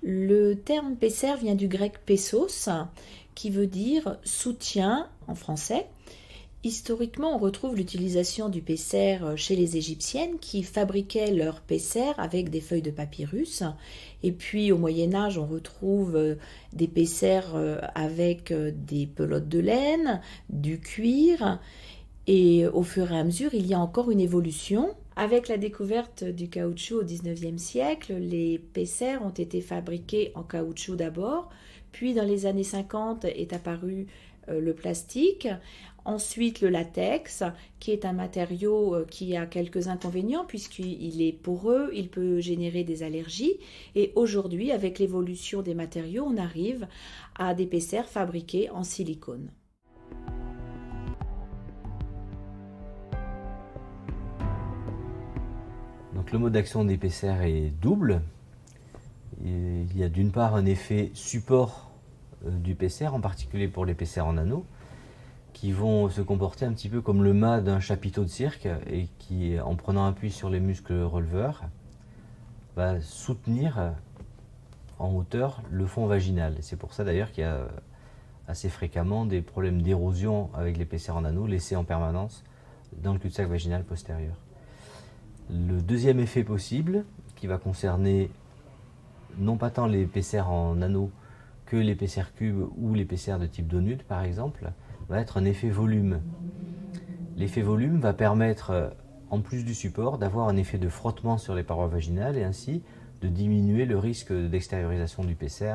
Le terme Pesser vient du grec pesos, qui veut dire soutien en français. Historiquement, on retrouve l'utilisation du pesser chez les Égyptiennes qui fabriquaient leur pesser avec des feuilles de papyrus. Et puis au Moyen Âge, on retrouve des pessers avec des pelotes de laine, du cuir. Et au fur et à mesure, il y a encore une évolution. Avec la découverte du caoutchouc au XIXe siècle, les pessers ont été fabriqués en caoutchouc d'abord, puis dans les années 50 est apparu le plastique, ensuite le latex, qui est un matériau qui a quelques inconvénients puisqu'il est poreux, il peut générer des allergies. Et aujourd'hui, avec l'évolution des matériaux, on arrive à des pessers fabriqués en silicone. Donc le mode d'action des pessers est double. Il y a d'une part un effet support du pesser, en particulier pour les pessers en anneau, qui vont se comporter un petit peu comme le mât d'un chapiteau de cirque et qui, en prenant appui sur les muscles releveurs, va soutenir en hauteur le fond vaginal. C'est pour ça d'ailleurs qu'il y a assez fréquemment des problèmes d'érosion avec les pessers en anneau laissés en permanence dans le cul-de-sac vaginal postérieur. Le deuxième effet possible, qui va concerner non pas tant les pessers en anneau que les pessers cubes ou les pessers de type donut par exemple, va être un effet volume. L'effet volume va permettre, en plus du support, d'avoir un effet de frottement sur les parois vaginales et ainsi de diminuer le risque d'extériorisation du pesser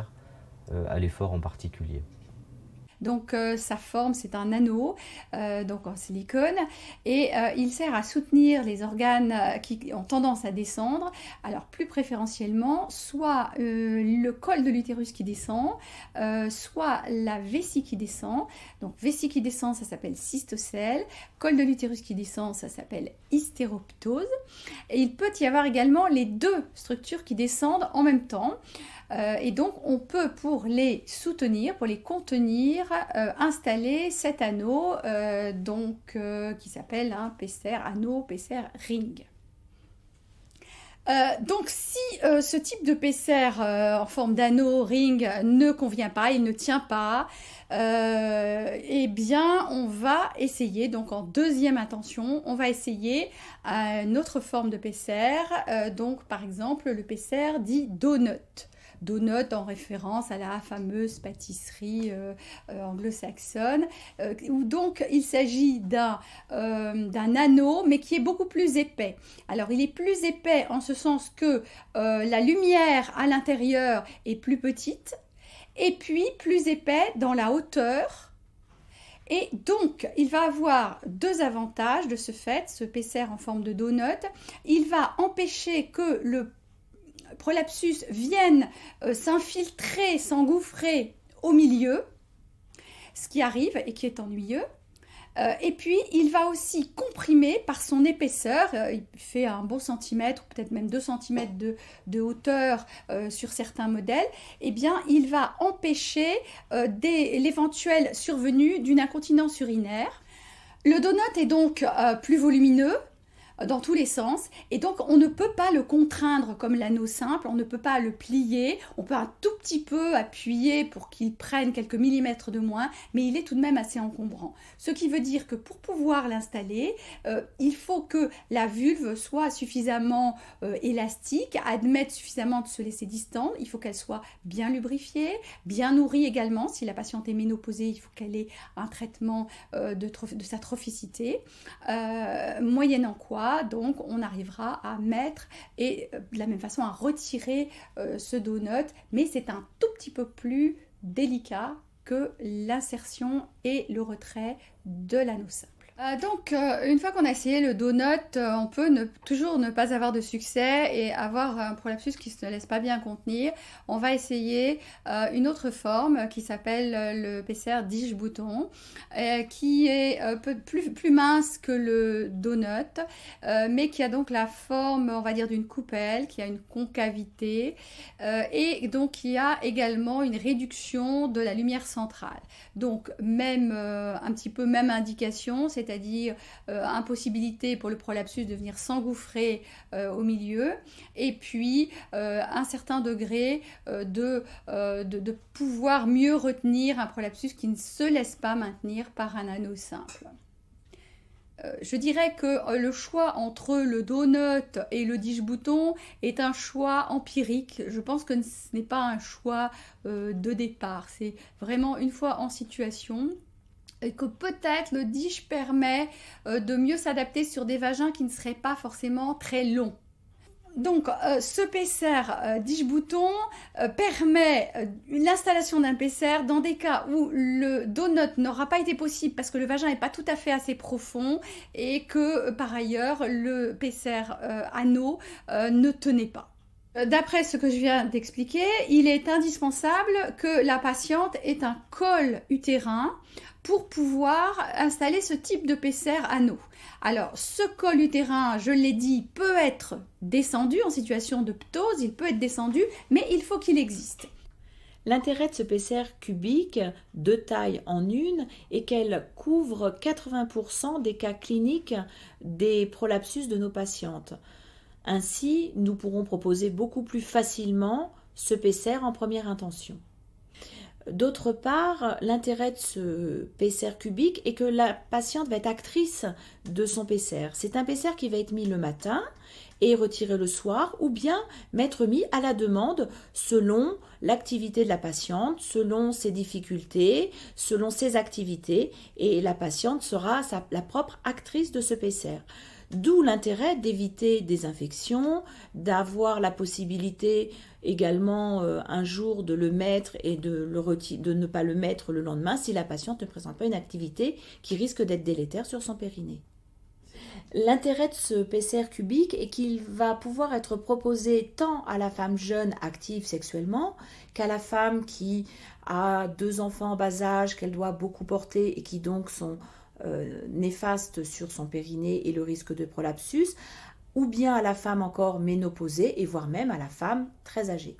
à l'effort en particulier. Donc sa forme, c'est un anneau donc en silicone et il sert à soutenir les organes qui ont tendance à descendre. Alors plus préférentiellement, soit le col de l'utérus qui descend, soit la vessie qui descend. Donc vessie qui descend, ça s'appelle cystocèle. Col de l'utérus qui descend, ça s'appelle hystéroptose. Et il peut y avoir également les deux structures qui descendent en même temps. Et donc on peut, pour les soutenir, pour les contenir, installer cet anneau qui s'appelle un pesser anneau, pesser ring. Donc si ce type de pesser en forme d'anneau, ring, ne convient pas, il ne tient pas, eh bien on va essayer, donc en deuxième intention, on va essayer une autre forme de pesser, donc par exemple le pesser dit donut. Donut en référence à la fameuse pâtisserie anglo-saxonne, où donc il s'agit d'un anneau, mais qui est beaucoup plus épais. Alors il est plus épais en ce sens que la lumière à l'intérieur est plus petite, et puis plus épais dans la hauteur. Et donc, il va avoir deux avantages de ce fait, ce pesser en forme de donut. Il va empêcher que le prolapsus viennent s'infiltrer, s'engouffrer au milieu, ce qui arrive et qui est ennuyeux. Et puis, il va aussi comprimer par son épaisseur, il fait un bon centimètre, ou peut-être même 2 cm de hauteur sur certains modèles, eh bien, il va empêcher l'éventuelle survenue d'une incontinence urinaire. Le donut est donc plus volumineux, dans tous les sens, et donc on ne peut pas le contraindre comme l'anneau simple, on ne peut pas le plier, on peut un tout petit peu appuyer pour qu'il prenne quelques millimètres de moins, mais il est tout de même assez encombrant. Ce qui veut dire que pour pouvoir l'installer, il faut que la vulve soit suffisamment élastique, admette suffisamment de se laisser distendre, il faut qu'elle soit bien lubrifiée, bien nourrie également. Si la patiente est ménopausée, il faut qu'elle ait un traitement de sa trophicité, moyennant quoi donc on arrivera à mettre et de la même façon à retirer ce donut, mais c'est un tout petit peu plus délicat que l'insertion et le retrait de l'anneau simple. Donc, une fois qu'on a essayé le donut, on peut toujours ne pas avoir de succès et avoir un prolapsus qui ne se laisse pas bien contenir. On va essayer une autre forme qui s'appelle le pesser Dish-bouton, qui est plus mince que le donut, mais qui a donc la forme, on va dire, d'une coupelle, qui a une concavité et donc qui a également une réduction de la lumière centrale. Donc, un petit peu même indication, c'est c'est-à-dire impossibilité pour le prolapsus de venir s'engouffrer au milieu, et puis un certain degré de pouvoir mieux retenir un prolapsus qui ne se laisse pas maintenir par un anneau simple. Je dirais que le choix entre le donut et le dish-bouton est un choix empirique. Je pense que ce n'est pas un choix de départ. C'est vraiment une fois en situation et que peut-être le dish permet de mieux s'adapter sur des vagins qui ne seraient pas forcément très longs. Donc, ce Pacer dish-bouton permet l'installation d'un Pacer dans des cas où le donut n'aura pas été possible parce que le vagin n'est pas tout à fait assez profond et que, par ailleurs, le Pacer anneau ne tenait pas. D'après ce que je viens d'expliquer, il est indispensable que la patiente ait un col utérin pour pouvoir installer ce type de Pacer anneau. Alors, ce col utérin, je l'ai dit, peut être descendu en situation de ptose, il peut être descendu, mais il faut qu'il existe. L'intérêt de ce Pacer cubique, 2 tailles en une, est qu'elle couvre 80% des cas cliniques des prolapsus de nos patientes. Ainsi, nous pourrons proposer beaucoup plus facilement ce Pacer en première intention. D'autre part, l'intérêt de ce Pacer cubique est que la patiente va être actrice de son Pacer. C'est un Pacer qui va être mis le matin et retiré le soir, ou bien m'être mis à la demande selon l'activité de la patiente, selon ses difficultés, selon ses activités, et la patiente sera la propre actrice de ce Pacer. D'où l'intérêt d'éviter des infections, d'avoir la possibilité également un jour de le mettre et de ne pas le mettre le lendemain si la patiente ne présente pas une activité qui risque d'être délétère sur son périnée. L'intérêt de ce Pacer cubique est qu'il va pouvoir être proposé tant à la femme jeune active sexuellement qu'à la femme qui a 2 enfants en bas âge, qu'elle doit beaucoup porter et qui donc sont néfastes sur son périnée et le risque de prolapsus, ou bien à la femme encore ménopausée et voire même à la femme très âgée.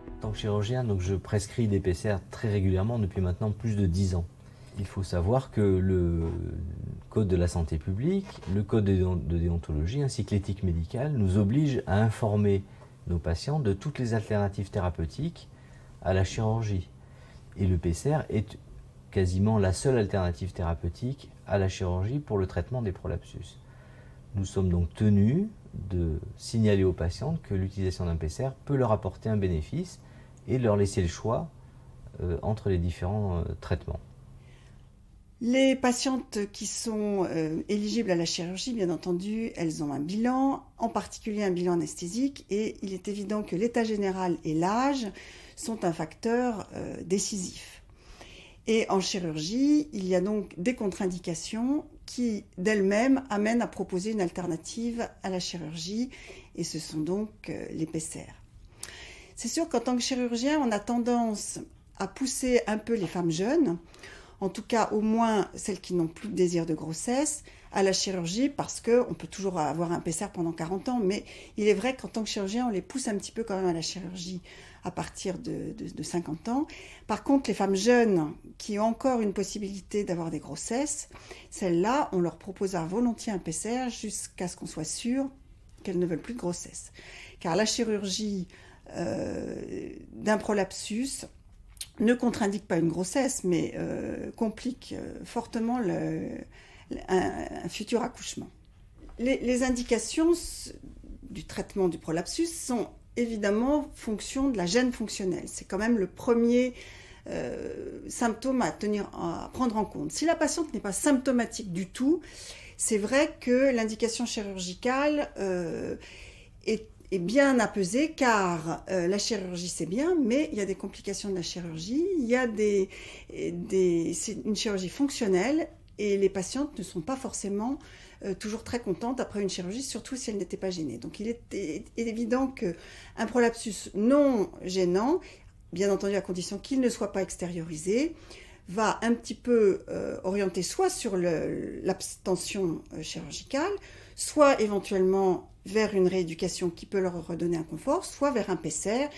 En tant que chirurgien, donc je prescris des PCR très régulièrement depuis maintenant plus de 10 ans. Il faut savoir que le Code de la santé publique, le Code de déontologie ainsi que l'éthique médicale nous obligent à informer nos patients de toutes les alternatives thérapeutiques à la chirurgie. Et le PCR est quasiment la seule alternative thérapeutique à la chirurgie pour le traitement des prolapsus. Nous sommes donc tenus de signaler aux patients que l'utilisation d'un PCR peut leur apporter un bénéfice et de leur laisser le choix entre les différents traitements. Les patientes qui sont éligibles à la chirurgie, bien entendu, elles ont un bilan, en particulier un bilan anesthésique, et il est évident que l'état général et l'âge sont un facteur décisif. Et en chirurgie, il y a donc des contre-indications qui, d'elles-mêmes, amènent à proposer une alternative à la chirurgie, et ce sont donc les PCR. C'est sûr qu'en tant que chirurgien, on a tendance à pousser un peu les femmes jeunes, en tout cas au moins celles qui n'ont plus de désir de grossesse, à la chirurgie, parce qu'on peut toujours avoir un PCR pendant 40 ans, mais il est vrai qu'en tant que chirurgien, on les pousse un petit peu quand même à la chirurgie à partir de 50 ans. Par contre, les femmes jeunes qui ont encore une possibilité d'avoir des grossesses, celles-là, on leur proposera volontiers un PCR jusqu'à ce qu'on soit sûr qu'elles ne veulent plus de grossesse. Car la chirurgie d'un prolapsus ne contre-indique pas une grossesse, mais complique fortement un futur accouchement. Les indications du traitement du prolapsus sont évidemment fonction de la gêne fonctionnelle. C'est quand même le premier symptôme à prendre en compte. Si la patiente n'est pas symptomatique du tout, c'est vrai que l'indication chirurgicale est bien à peser, car la chirurgie c'est bien, mais il y a des complications de la chirurgie, il y a c'est une chirurgie fonctionnelle et les patientes ne sont pas forcément toujours très contentes après une chirurgie, surtout si elles n'étaient pas gênées. Donc il est évident qu'un prolapsus non gênant, bien entendu à condition qu'il ne soit pas extériorisé, va un petit peu orienter soit sur l'abstention chirurgicale, soit éventuellement vers une rééducation qui peut leur redonner un confort, soit vers un PCR.